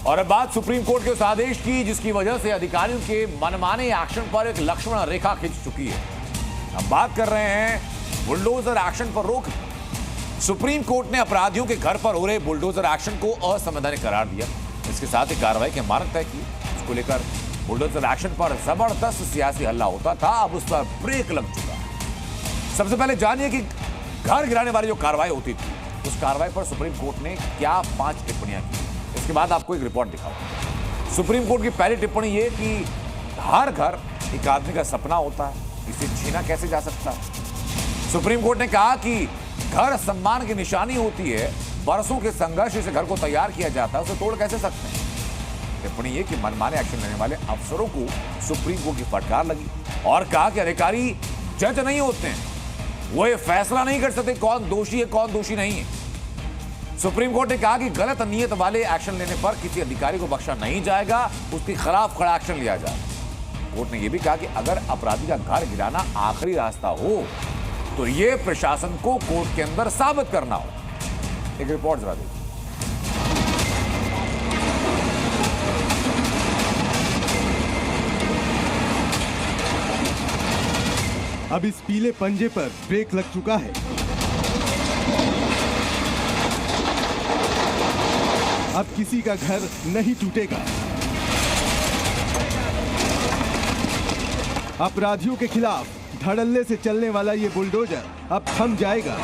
और अब बात सुप्रीम कोर्ट के उस आदेश की जिसकी वजह से अधिकारियों के मनमाने एक्शन पर एक लक्ष्मण रेखा खिंच चुकी है। हम बात कर रहे हैं बुलडोजर एक्शन पर रोक। सुप्रीम कोर्ट ने अपराधियों के घर पर हो रहे बुलडोजर एक्शन को असंवैधानिक करार दिया। इसके साथ ही कार्रवाई की मानक तय की। इसको लेकर बुलडोजर एक्शन पर जबरदस्त सियासी हल्ला होता था, अब उस पर ब्रेक लग चुका है। सबसे पहले जानिए कि घर गिराने वाली जो कार्रवाई होती थी उस कार्रवाई पर सुप्रीम कोर्ट ने क्या 5 टिप्पणियां की। इसके बाद आपको एक रिपोर्ट दिखाऊं। सुप्रीम कोर्ट की पहली टिप्पणी ये कि हर घर एक आदमी का सपना होता है, इसे छीना कैसे जा सकता है। सुप्रीम कोर्ट ने कहा कि घर सम्मान की निशानी होती है, बरसों के संघर्ष से घर को तैयार किया जाता है, उसे तोड़ कैसे सकते हैं। टिप्पणी ये कि मनमाने एक्शन लेने वाले अफसरों को सुप्रीम कोर्ट की फटकार लगी और कहा कि अधिकारी जज नहीं होते हैं, वो ये फैसला नहीं कर सकते कौन दोषी है कौन दोषी नहीं है। सुप्रीम कोर्ट ने कहा कि गलत नीयत वाले एक्शन लेने पर किसी अधिकारी को बख्शा नहीं जाएगा, उसके खिलाफ कड़ा एक्शन लिया जाएगा। कोर्ट ने यह भी कहा कि अगर अपराधी का घर गिराना आखिरी रास्ता हो तो यह प्रशासन को कोर्ट के अंदर साबित करना हो। एक रिपोर्ट जरा देखिए। अब इस पीले पंजे पर ब्रेक लग चुका है। अब किसी का घर नहीं टूटेगा। अपराधियों के खिलाफ धड़ल्ले से चलने वाला ये बुलडोजर अब थम जाएगा।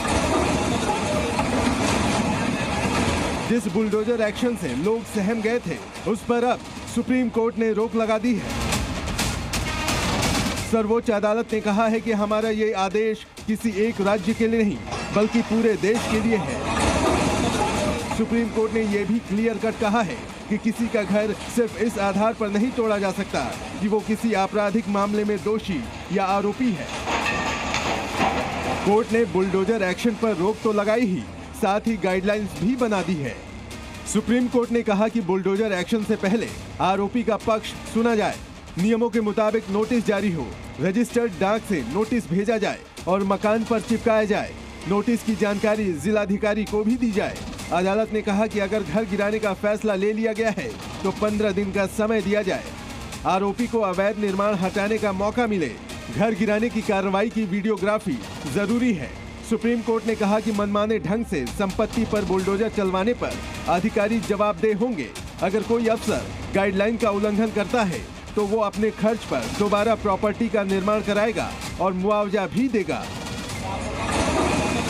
जिस बुलडोजर एक्शन से लोग सहम गए थे, उस पर अब सुप्रीम कोर्ट ने रोक लगा दी है। सर्वोच्च अदालत ने कहा है कि हमारा ये आदेश किसी एक राज्य के लिए नहीं बल्कि पूरे देश के लिए है। सुप्रीम कोर्ट ने यह भी क्लियर कट कहा है कि किसी का घर सिर्फ इस आधार पर नहीं तोड़ा जा सकता कि वो किसी आपराधिक मामले में दोषी या आरोपी है। कोर्ट ने बुलडोजर एक्शन पर रोक तो लगाई ही, साथ ही गाइडलाइंस भी बना दी है। सुप्रीम कोर्ट ने कहा कि बुलडोजर एक्शन से पहले आरोपी का पक्ष सुना जाए, नियमों के मुताबिक नोटिस जारी हो, रजिस्टर्ड डाक से नोटिस भेजा जाए और मकान पर चिपकाया जाए। नोटिस की जानकारी जिलाधिकारी को भी दी जाए। अदालत ने कहा कि अगर घर गिराने का फैसला ले लिया गया है तो 15 दिन का समय दिया जाए। आरोपी को अवैध निर्माण हटाने का मौका मिले। घर गिराने की कार्रवाई की वीडियोग्राफी जरूरी है। सुप्रीम कोर्ट ने कहा कि मनमाने ढंग से संपत्ति पर बुलडोजर चलवाने पर अधिकारी जवाबदेह होंगे। अगर कोई अफसर गाइडलाइन का उल्लंघन करता है तो वो अपने खर्च पर दोबारा प्रॉपर्टी का निर्माण कराएगा और मुआवजा भी देगा।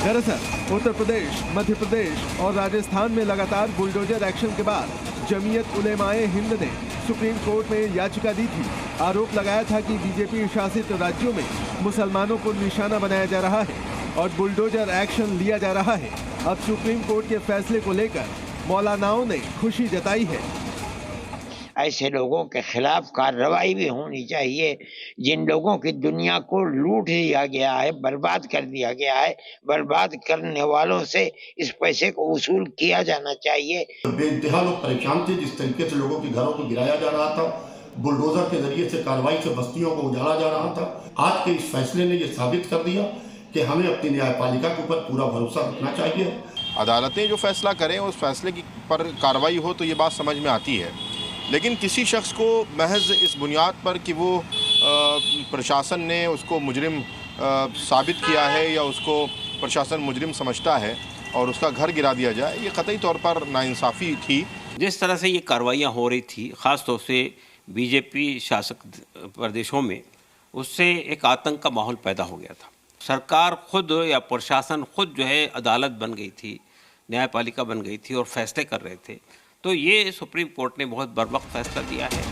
दरअसल उत्तर प्रदेश, मध्य प्रदेश और राजस्थान में लगातार बुलडोजर एक्शन के बाद जमीयत उलेमाए हिंद ने सुप्रीम कोर्ट में याचिका दी थी। आरोप लगाया था कि बीजेपी शासित राज्यों में मुसलमानों को निशाना बनाया जा रहा है और बुलडोजर एक्शन लिया जा रहा है। अब सुप्रीम कोर्ट के फैसले को लेकर मौलानाओं ने खुशी जताई है। ऐसे लोगों के खिलाफ कार्रवाई भी होनी चाहिए जिन लोगों की दुनिया को लूट लिया गया है, बर्बाद कर दिया गया है। बर्बाद करने वालों से इस पैसे को वसूल किया जाना चाहिए। बेइंतहा लोग परेशान थे जिस तरीके से लोगों के घरों को गिराया जा रहा था, बुलडोजर के जरिए से कार्रवाई से बस्तियों को उजाड़ा जा रहा था। आज के इस फैसले ने यह साबित कर दिया कि हमें अपनी न्यायपालिका के ऊपर पूरा भरोसा रखना चाहिए। अदालतें जो फैसला करें उस फैसले की पर कार्रवाई हो तो ये बात समझ में आती है, लेकिन किसी शख्स को महज इस बुनियाद पर कि वो प्रशासन ने उसको मुजरिम साबित किया है या उसको प्रशासन मुजरिम समझता है और उसका घर गिरा दिया जाए, ये कतई तौर पर नाइंसाफ़ी थी। जिस तरह से ये कार्रवाइयाँ हो रही थी, ख़ास तौर से बीजेपी शासक प्रदेशों में, उससे एक आतंक का माहौल पैदा हो गया था। सरकार खुद या प्रशासन खुद जो है अदालत बन गई थी, न्यायपालिका बन गई थी और फैसले कर रहे थे। तो ये सुप्रीम कोर्ट ने बहुत बर्वक्त फैसला दिया है।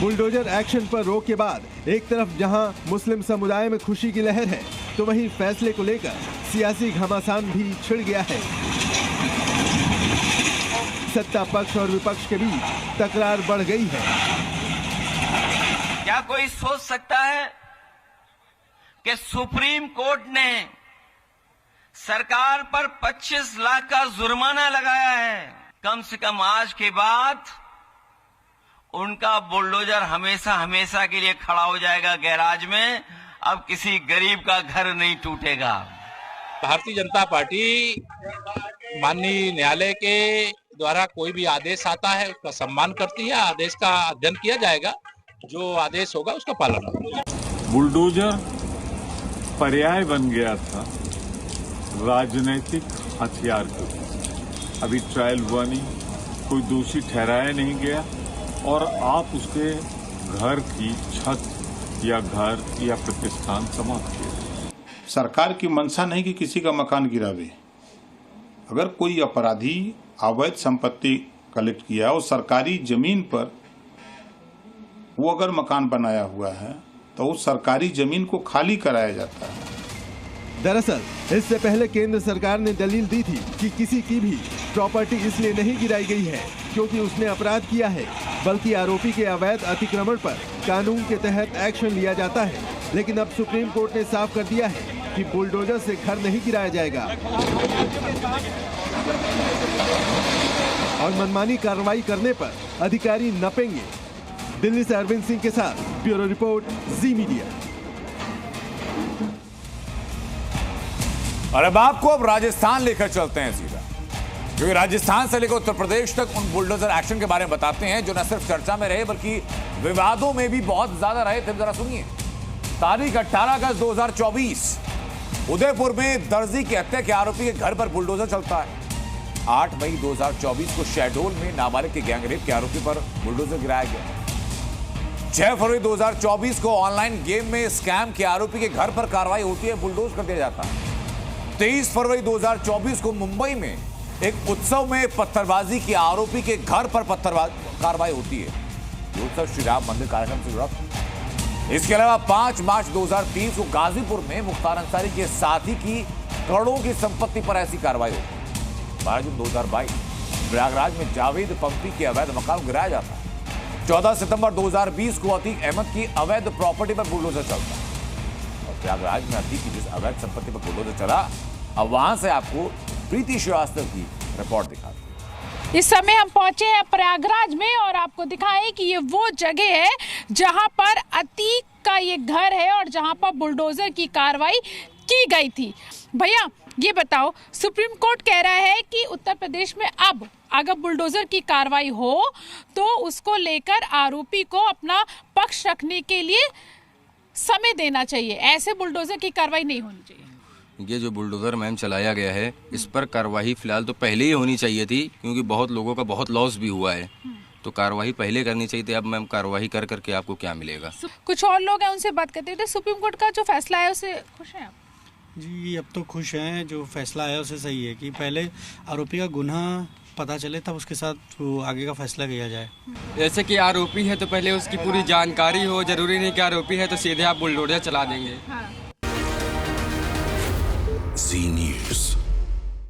बुलडोजर एक्शन पर रोक के बाद एक तरफ जहां मुस्लिम समुदाय में खुशी की लहर है, तो वहीं फैसले को लेकर सियासी घमासान भी छिड़ गया है। सत्ता पक्ष और विपक्ष के बीच तकरार बढ़ गई है। क्या कोई सोच सकता है कि सुप्रीम कोर्ट ने सरकार पर 25 लाख का जुर्माना लगाया है? कम से कम आज के बाद उनका बुलडोजर हमेशा हमेशा के लिए खड़ा हो जाएगा गैराज में। अब किसी गरीब का घर नहीं टूटेगा। भारतीय जनता पार्टी माननीय न्यायालय के द्वारा कोई भी आदेश आता है उसका सम्मान करती है। आदेश का अध्ययन किया जाएगा, जो आदेश होगा उसका पालन होगा। बुलडोजर पर्याय बन गया था राजनीतिक हथियार का। अभी ट्रायल हुआ नहीं, कोई दोषी ठहराया नहीं गया और आप उसके घर की छत या घर या प्रतिष्ठान समाप्त किए। सरकार की मंशा नहीं कि किसी का मकान गिरावे। अगर कोई अपराधी अवैध संपत्ति कलेक्ट किया और सरकारी जमीन पर वो अगर मकान बनाया हुआ है तो उस सरकारी जमीन को खाली कराया जाता है। दरअसल इससे पहले केंद्र सरकार ने दलील दी थी कि किसी की भी प्रॉपर्टी इसलिए नहीं गिराई गई है क्योंकि उसने अपराध किया है, बल्कि आरोपी के अवैध अतिक्रमण पर कानून के तहत एक्शन लिया जाता है। लेकिन अब सुप्रीम कोर्ट ने साफ कर दिया है कि बुलडोजर से घर नहीं गिराया जाएगा और मनमानी कार्रवाई करने पर अधिकारी नपेंगे। दिल्ली से अरविंद सिंह के साथ ब्यूरो रिपोर्ट, जी मीडिया। और अब आपको राजस्थान लेकर चलते हैं सीधा, क्योंकि राजस्थान से लेकर उत्तर प्रदेश तक उन बुलडोजर एक्शन के बारे में बताते हैं जो न सिर्फ चर्चा में रहे बल्कि विवादों में भी बहुत ज्यादा रहे थे। जरा सुनिए। तारीख 18 अगस्त 2024 उदयपुर में दर्जी की हत्या के आरोपी के घर पर बुलडोजर चलता है। 8 मई 2024 को शहडोल में नाबालिग के गैंगरेप के आरोपी पर बुलडोजर गिराया गया। 6 फरवरी 2024 को ऑनलाइन गेम में स्कैम के आरोपी के घर पर कार्रवाई होती है, बुलडोज कर दिया जाता है। 23 फरवरी 2024 को मुंबई में एक उत्सव में पत्थरबाजी के आरोपी के घर पर कार्रवाई होती है। ये उत्सव श्री राम मंदिर कार्यक्रम से जुड़ा था। इसके अलावा 5 मार्च 2023 को गाजीपुर में मुख्तार अंसारी के साथी की करोड़ों की संपत्ति पर ऐसी कार्रवाई होती है। 12 जून 2022 प्रयागराज में जावेद पंपी के अवैध मकान गिराया जाता है। 14 सितंबर 2020 को अतीक अहमद की अवैध प्रॉपर्टी पर बुलडोजर चलता है। और प्रयागराज में अतीक की जिस अवैध संपत्ति पर बुलडोजर चला, अब वहां से आपको प्रीति श्रीवास्तव की रिपोर्ट दिखाते हैं। इस समय हम पहुंचे हैं प्रयागराज में और आपको दिखाएं कि ये वो जगह है जहां पर अतीक का ये घर है और जहां पर बुलडोजर की कार्रवाई की गई थी। भैया ये बताओ, सुप्रीम कोर्ट कह रहा है कि उत्तर प्रदेश में अब अगर बुलडोजर की कार्रवाई हो तो उसको लेकर आरोपी को अपना पक्ष रखने के लिए समय देना चाहिए, ऐसे बुलडोजर की कार्रवाई नहीं होनी चाहिए। ये जो बुलडोजर मैम चलाया गया है इस पर कार्रवाई फिलहाल तो पहले ही होनी चाहिए थी, क्योंकि बहुत लोगों का बहुत लॉस भी हुआ है, तो कार्रवाई पहले करनी चाहिए थी। अब मैम कार्रवाई कर करके आपको क्या मिलेगा? कुछ और लोग हैं, उनसे बात करते थे। सुप्रीम कोर्ट का जो फैसला है उससे खुश हैं आप? जी अब तो खुश हैं। जो फैसला आया उससे सही है कि पहले आरोपी का गुनाह पता चले तब उसके साथ वो आगे का फैसला किया जाए। जैसे कि आरोपी है तो पहले उसकी पूरी जानकारी हो, जरूरी नहीं कि आरोपी है तो सीधे आप बुलडोजर चला देंगे। हाँ। जी न्यूज़।